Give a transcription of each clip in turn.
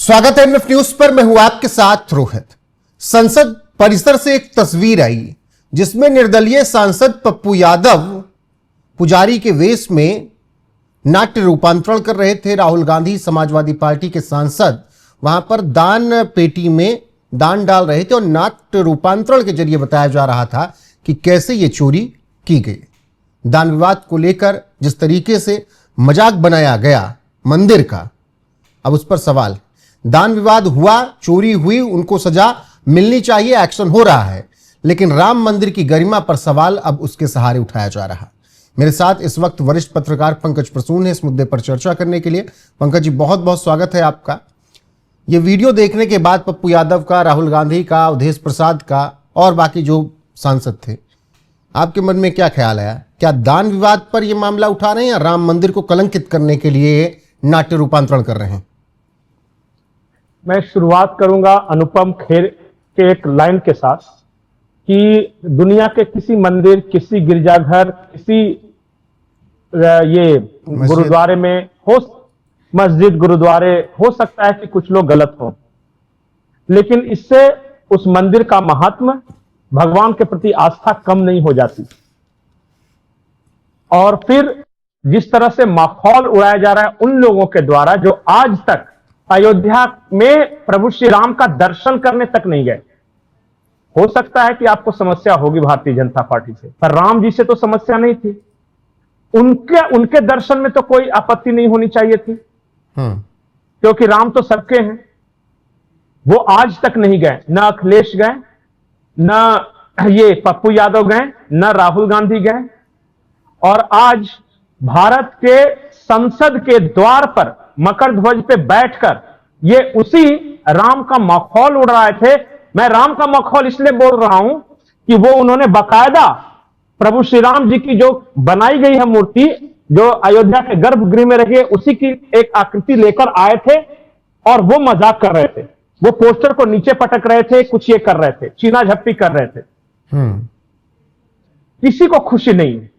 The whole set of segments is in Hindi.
स्वागत है एमएफ न्यूज पर। मैं हूं आपके साथ रोहित। संसद परिसर से एक तस्वीर आई जिसमें निर्दलीय सांसद पप्पू यादव पुजारी के वेश में नाट्य रूपांतरण कर रहे थे। राहुल गांधी समाजवादी पार्टी के सांसद वहां पर दान पेटी में दान डाल रहे थे और नाट्य रूपांतरण के जरिए बताया जा रहा था कि कैसे ये चोरी की गई। दान विवाद को लेकर जिस तरीके से मजाक बनाया गया मंदिर का, अब उस पर सवाल। दान विवाद हुआ, चोरी हुई, उनको सजा मिलनी चाहिए, एक्शन हो रहा है, लेकिन राम मंदिर की गरिमा पर सवाल अब उसके सहारे उठाया जा रहा है। मेरे साथ इस वक्त वरिष्ठ पत्रकार पंकज प्रसून है इस मुद्दे पर चर्चा करने के लिए। पंकज जी, बहुत बहुत स्वागत है आपका। ये वीडियो देखने के बाद पप्पू यादव का, राहुल गांधी का, अवधेश प्रसाद का और बाकी जो सांसद थे, आपके मन में क्या ख्याल आया? क्या दान विवाद पर यह मामला उठा रहे हैं या राम मंदिर को कलंकित करने के लिए नाट्य रूपांतरण कर रहे हैं? मैं शुरुआत करूंगा अनुपम खेर के एक लाइन के साथ कि दुनिया के किसी मंदिर, किसी गिरजाघर, किसी ये गुरुद्वारे में हो, मस्जिद गुरुद्वारे हो सकता है कि कुछ लोग गलत हों, लेकिन इससे उस मंदिर का महात्म, भगवान के प्रति आस्था कम नहीं हो जाती। और फिर जिस तरह से माहौल उड़ाया जा रहा है उन लोगों के द्वारा जो आज तक अयोध्या में प्रभु श्री राम का दर्शन करने तक नहीं गए। हो सकता है कि आपको समस्या होगी भारतीय जनता पार्टी से, पर राम जी से तो समस्या नहीं थी। उनके दर्शन में तो कोई आपत्ति नहीं होनी चाहिए थी, क्योंकि राम तो सबके हैं। वो आज तक नहीं गए, न अखिलेश गए, न ये पप्पू यादव गए, न राहुल गांधी गए। और आज भारत के संसद के द्वार पर मकर ध्वज पे बैठकर ये उसी राम का मखौल उड़ रहे थे। मैं राम का मखौल इसलिए बोल रहा हूं कि वो उन्होंने बाकायदा प्रभु श्री राम जी की जो बनाई गई है मूर्ति, जो अयोध्या के गर्भगृह में रही है, उसी की एक आकृति लेकर आए थे और वो मजाक कर रहे थे। वो पोस्टर को नीचे पटक रहे थे, कुछ ये कर रहे थे, चीना झप्पी कर रहे थे। किसी को खुशी नहीं है।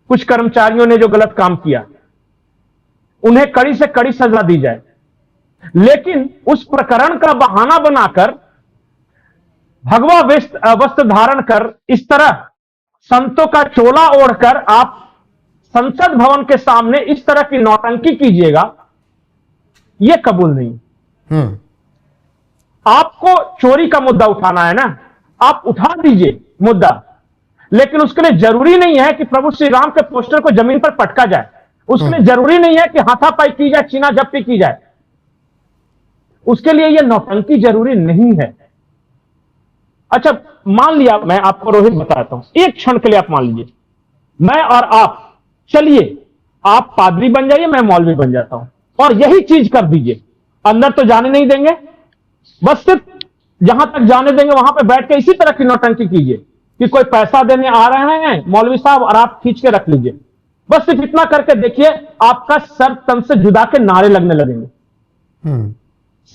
कुछ कर्मचारियों ने जो गलत काम किया उन्हें कड़ी से कड़ी सजा दी जाए, लेकिन उस प्रकरण का बहाना बनाकर भगवा वस्त्र धारण कर इस तरह संतों का चोला ओढ़कर आप संसद भवन के सामने इस तरह की नौटंकी कीजिएगा, यह कबूल नहीं। आपको चोरी का मुद्दा उठाना है ना, आप उठा दीजिए मुद्दा, लेकिन उसके लिए जरूरी नहीं है कि प्रभु श्री राम के पोस्टर को जमीन पर पटका जाए। उसके लिए जरूरी नहीं है कि हाथापाई की जाए, चीना झपटी की जाए। उसके लिए यह नौटंकी जरूरी नहीं है। अच्छा, मान लिया, मैं आपको रोहित बताता हूं, एक क्षण के लिए आप मान लीजिए मैं और आप, चलिए आप पादरी बन जाइए, मैं मौलवी बन जाता हूं और यही चीज कर दीजिए। अंदर तो जाने नहीं देंगे, बस सिर्फ जहां तक जाने देंगे वहां पर बैठ के इसी तरह की नौटंकी कीजिए कि कोई पैसा देने आ रहे हैं मौलवी साहब और आप खींच के रख लीजिए। बस सिर्फ इतना करके देखिए, आपका सर तन से जुदा के नारे लगने लगेंगे।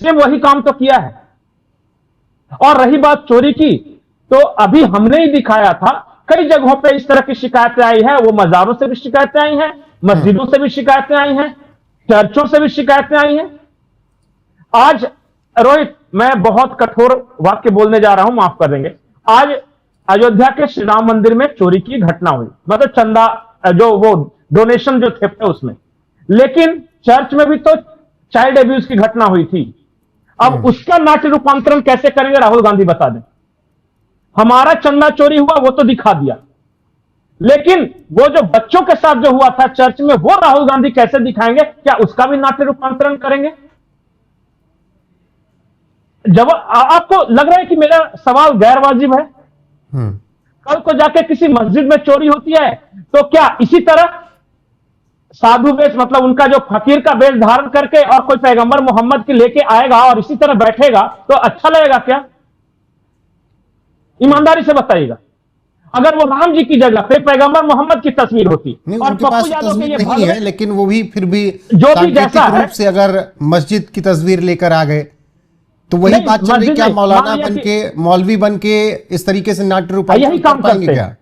सेम वही काम तो किया है। और रही बात चोरी की, तो अभी हमने ही दिखाया था, कई जगहों पे इस तरह की शिकायतें आई है। वो मजारों से भी शिकायतें आई हैं, मस्जिदों से भी शिकायतें आई हैं, चर्चों से भी शिकायतें आई हैं। आज रोहित, मैं बहुत कठोर वाक्य बोलने जा रहा हूं, माफ कर देंगे। आज अयोध्या के श्री राम मंदिर में चोरी की घटना हुई, मतलब चंदा जो वो डोनेशन जो थे उसमें, लेकिन चर्च में भी तो चाइल्ड एब्यूज की घटना हुई थी। अब उसका नाट्य रूपांतरण कैसे करेंगे राहुल गांधी बता दें। हमारा चंदा चोरी हुआ वो तो दिखा दिया, लेकिन वो जो बच्चों के साथ जो हुआ था चर्च में, वो राहुल गांधी कैसे दिखाएंगे? क्या उसका भी नाट्य रूपांतरण करेंगे? जब आपको लग रहा है कि मेरा सवाल गैर वाजिब है? कल को जाके किसी मस्जिद में चोरी होती है तो क्या इसी तरह साधु वेश, मतलब उनका जो फकीर का वेश धारण करके और कोई पैगंबर मोहम्मद की लेके आएगा और इसी तरह बैठेगा तो अच्छा लगेगा क्या? ईमानदारी से बताइएगा। अगर वो राम जी की जगह पे पैगंबर मोहम्मद की तस्वीर होती और पप्पू यादव के ये नहीं है, लेकिन वो भी फिर भी जो भी जैसा रूप से अगर मस्जिद की तस्वीर लेकर आ गए तो वही बात चल रही। क्या मौलाना बन के, मौलवी बन के इस तरीके से नाट्य रूपांतरण यही काम करते क्या?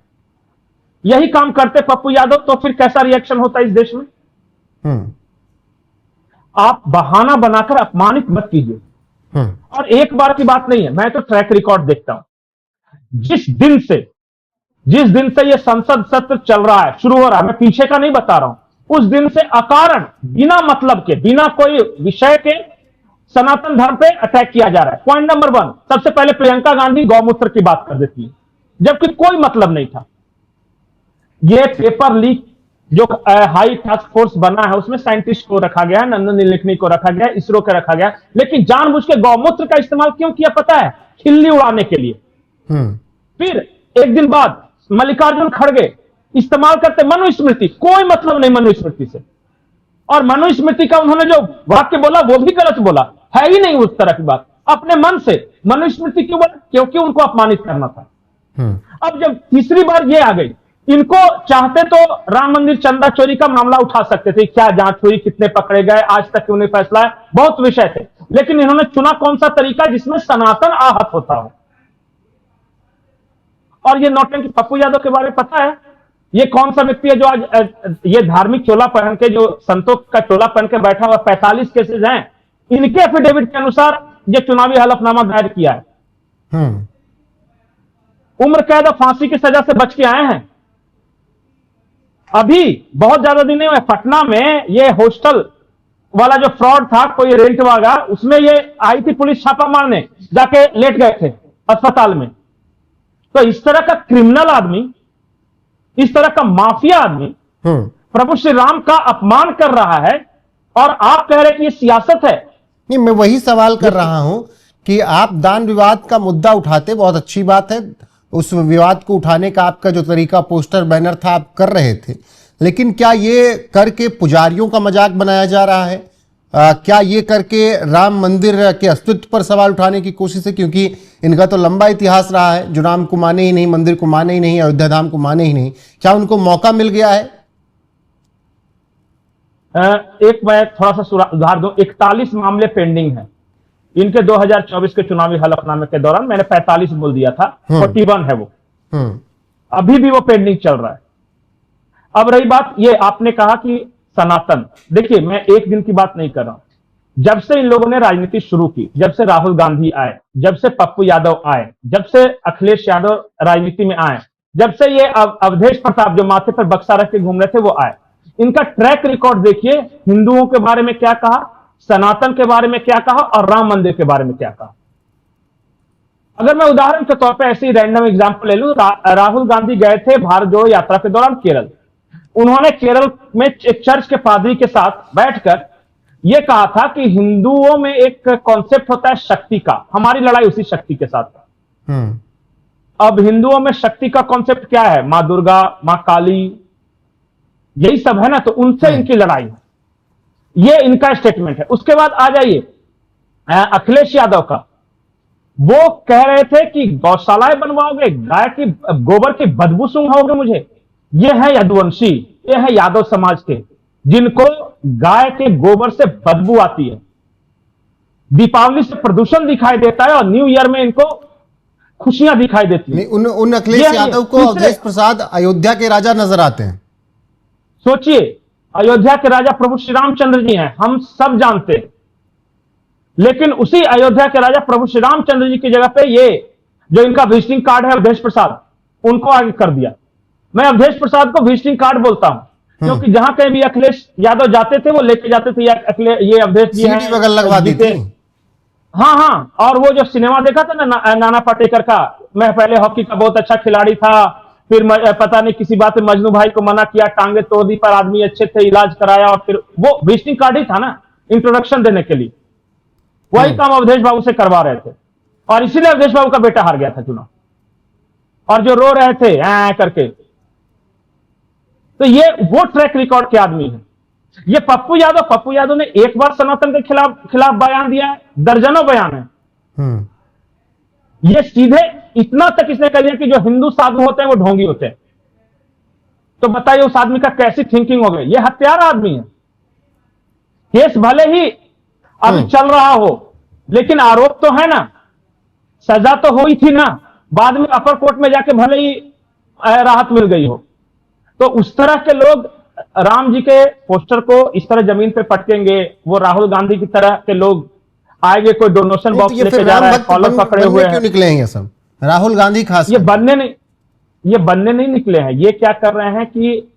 यही काम करते पप्पू यादव, तो फिर कैसा रिएक्शन होता इस देश में? आप बहाना बनाकर अपमानित मत कीजिए। और एक बार की बात नहीं है, मैं तो ट्रैक रिकॉर्ड देखता हूं। जिस दिन से यह संसद सत्र चल रहा है, शुरू हो रहा है, मैं पीछे का नहीं बता रहा हूं, उस दिन से अकारण बिना मतलब के, बिना कोई विषय के सनातन धर्म पे अटैक किया जा रहा है। पॉइंट नंबर 1, सबसे पहले प्रियंका गांधी गौमूत्र की बात कर देती है, जबकि कोई मतलब नहीं था। यह पेपर लीक जो हाई टास्क फोर्स बना है, उसमें साइंटिस्ट को रखा गया, नंदन नीलेकनी को रखा गया, इसरो का रखा गया, लेकिन जानबूझ के गौमूत्र का इस्तेमाल क्यों किया पता है? खिल्ली उड़ाने के लिए। फिर एक दिन बाद मल्लिकार्जुन खड़गे इस्तेमाल करते मनुस्मृति, कोई मतलब नहीं मनुस्मृति से, और मनुस्मृति का उन्होंने जो वाक्य बोला वो भी गलत बोला, है ही नहीं उस तरह की बात। अपने मन से मनुस्मृति क्यों बोला? क्योंकि उनको अपमानित करना था। अब जब तीसरी बार ये आ गई, इनको चाहते तो राम मंदिर चंदा चोरी का मामला उठा सकते थे, क्या जांच हुई, कितने पकड़े गए, आज तक क्यों नहीं फैसला है, बहुत विषय थे, लेकिन इन्होंने चुना कौन सा तरीका जिसमें सनातन आहत होता हो। और ये नौटंकी पप्पू यादव के बारे में पता है? ये कौन सा व्यक्ति है जो आज ये धार्मिक चोला पहन के, जो संतों का चोला पहन के बैठा हुआ? 45 केसेस हैं इनके एफिडेविट के अनुसार, ये चुनावी हलफनामा दायर किया है। उम्र कैद और फांसी की सजा से बच के आए हैं। अभी बहुत ज्यादा दिन नहीं हुए, पटना में ये हॉस्टल वाला जो फ्रॉड था, कोई रेंट वाला, उसमें ये आई थी पुलिस छापा मारने, जाके लेट गए थे अस्पताल में। तो इस तरह का क्रिमिनल आदमी, इस तरह का माफिया आदमी प्रभु श्री राम का अपमान कर रहा है, और आप कह रहे कि ये सियासत है। नहीं, मैं वही सवाल कर रहा हूं कि आप दान विवाद का मुद्दा उठाते, बहुत अच्छी बात है, उस विवाद को उठाने का आपका जो तरीका, पोस्टर बैनर था, आप कर रहे थे, लेकिन क्या ये करके पुजारियों का मजाक बनाया जा रहा है? क्या ये करके राम मंदिर के अस्तित्व पर सवाल उठाने की कोशिश है? क्योंकि इनका तो लंबा इतिहास रहा है, जो राम को माने ही नहीं, मंदिर को माने ही नहीं, अयोध्या धाम को माने ही नहीं। क्या उनको मौका मिल गया है? एक मैं थोड़ा सा सुधार दूं, 41 मामले पेंडिंग हैं इनके 2024 के चुनावी हलफनामे के दौरान। मैंने 45 बोल दिया था, 41 है वो, अभी भी वो पेंडिंग चल रहा है। अब रही बात, ये आपने कहा कि सनातन, देखिए मैं एक दिन की बात नहीं कर रहा हूं। जब से इन लोगों ने राजनीति शुरू की, जब से राहुल गांधी आए, जब से पप्पू यादव आए, जब से अखिलेश यादव राजनीति में आए, जब से ये अवधेश प्रताप जो माथे पर बक्सा रख के घूम रहे थे वो आए, इनका ट्रैक रिकॉर्ड देखिए। हिंदुओं के बारे में क्या कहा, सनातन के बारे में क्या कहा, और राम मंदिर के बारे में क्या कहा। अगर मैं उदाहरण के तौर पर ऐसे ही रैंडम एग्जांपल ले लूं, राहुल गांधी गए थे भारत जोड़ो यात्रा के दौरान केरल। उन्होंने केरल में एक चर्च के पादरी के साथ बैठकर यह कहा था कि हिंदुओं में एक कॉन्सेप्ट होता है शक्ति का, हमारी लड़ाई उसी शक्ति के साथ है। अब हिंदुओं में शक्ति का कॉन्सेप्ट क्या है? मां दुर्गा, मां काली, यही सब है ना, तो उनसे इनकी लड़ाई है, ये इनका स्टेटमेंट है। उसके बाद आ जाइए अखिलेश यादव का, वो कह रहे थे कि गौशालाएं बनवाओगे, गाय की गोबर की बदबू सूंघाओगे मुझे। ये है यदुवंशी, ये है यादव समाज के, जिनको गाय के गोबर से बदबू आती है, दीपावली से प्रदूषण दिखाई देता है, और न्यू ईयर में इनको खुशियां दिखाई देती है। उन अखिलेश यादव को अवधेश प्रसाद अयोध्या के राजा नजर आते हैं। सोचिए, अयोध्या के राजा प्रभु श्री रामचंद्र जी हैं, हम सब जानते हैं, लेकिन उसी अयोध्या के राजा प्रभु श्री रामचंद्र जी की जगह पे ये जो इनका विजिटिंग कार्ड है अवधेश प्रसाद, उनको आगे कर दिया। मैं अवधेश प्रसाद को विजिटिंग कार्ड बोलता हूं, क्योंकि जहां कहीं भी अखिलेश यादव जाते थे वो लेके जाते थे, ये अवधेश जी हैं, बगल लगवा दी थी। हाँ, और वो जो सिनेमा देखा था ना नाना पाटेकर का, मैं पहले हॉकी का बहुत अच्छा खिलाड़ी था, फिर पता नहीं किसी बात से मजनू भाई को मना किया, टांगे तोड़ दी, पर आदमी अच्छे थे, इलाज कराया, और फिर वो विजिटिंग कार्ड ही था ना इंट्रोडक्शन देने के लिए। वही काम अवधेश बाबू से करवा रहे थे, और इसीलिए अवधेश बाबू का बेटा हार गया था चुनाव, और जो रो रहे थे करके। तो ये वो ट्रैक रिकॉर्ड के आदमी है। ये पप्पू यादव ने एक बार सनातन के खिलाफ बयान दिया है, दर्जनों बयान है। ये सीधे इतना तक इसने कह दिया कि जो हिंदू साधु होते हैं वो ढोंगी होते हैं। तो बताइए उस आदमी का कैसी थिंकिंग हो गई। ये हत्यारा आदमी है। केस भले ही अभी चल रहा हो, लेकिन आरोप तो है ना, सजा तो हुई थी ना, बाद में अपर कोर्ट में जाके भले ही राहत मिल गई हो। तो उस तरह के लोग राम जी के पोस्टर को इस तरह जमीन पे पटकेंगे, वो राहुल गांधी की तरह के लोग आगे कोई डोनेशन बॉक्स ये लेके फिर जा राम रहा है, भक्त कॉलर पकड़े हुए क्यों हैं। निकले हैं ये सब? राहुल गांधी खास ये बनने नहीं निकले हैं। ये क्या कर रहे हैं कि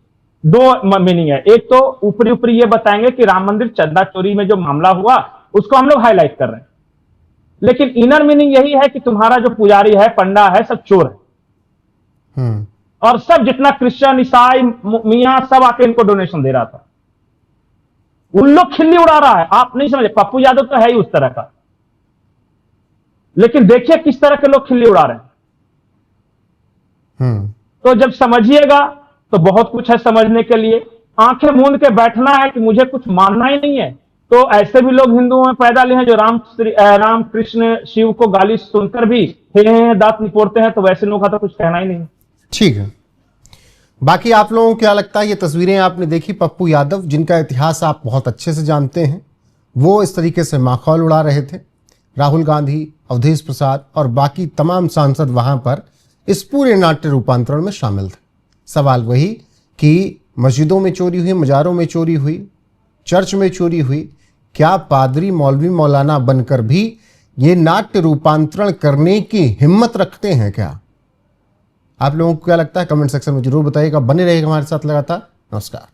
दो मीनिंग है। एक तो ऊपरी ऊपरी ये बताएंगे कि राम मंदिर चंदा चोरी में जो मामला हुआ उसको हम लोग हाईलाइट कर रहे हैं, लेकिन इनर मीनिंग यही है कि तुम्हारा जो पुजारी है, पंडा है, सब चोर है। और सब जितना क्रिश्चियन, ईसाई, मियां सब आके इनको डोनेशन दे रहा था। उन लोग खिल्ली उड़ा रहा है। आप नहीं समझे, पप्पू यादव तो है ही उस तरह का, लेकिन देखिए किस तरह के लोग खिल्ली उड़ा रहे हैं। तो जब समझिएगा तो बहुत कुछ है समझने के लिए। आंखें मूंद के बैठना है कि मुझे कुछ मानना ही नहीं है, तो ऐसे भी लोग हिंदुओं में पैदा लिए हैं जो राम कृष्ण शिव को गाली सुनकर भी हे दांत निपोड़ते हैं, तो वैसे लोगों का तो कुछ कहना ही नहीं। ठीक है, बाकी आप लोगों को क्या लगता है? ये तस्वीरें आपने देखी, पप्पू यादव जिनका इतिहास आप बहुत अच्छे से जानते हैं, वो इस तरीके से माखौल उड़ा रहे थे। राहुल गांधी, अवधेश प्रसाद और बाकी तमाम सांसद वहां पर इस पूरे नाट्य रूपांतरण में शामिल थे। सवाल वही कि मस्जिदों में चोरी हुई, मज़ारों में चोरी हुई, चर्च में चोरी हुई, क्या पादरी, मौलवी, मौलाना बनकर भी ये नाट्य रूपांतरण करने की हिम्मत रखते हैं क्या? आप लोगों को क्या लगता है? कमेंट सेक्शन में जरूर बताइएगा। बने रहेगा हमारे साथ लगातार। नमस्कार।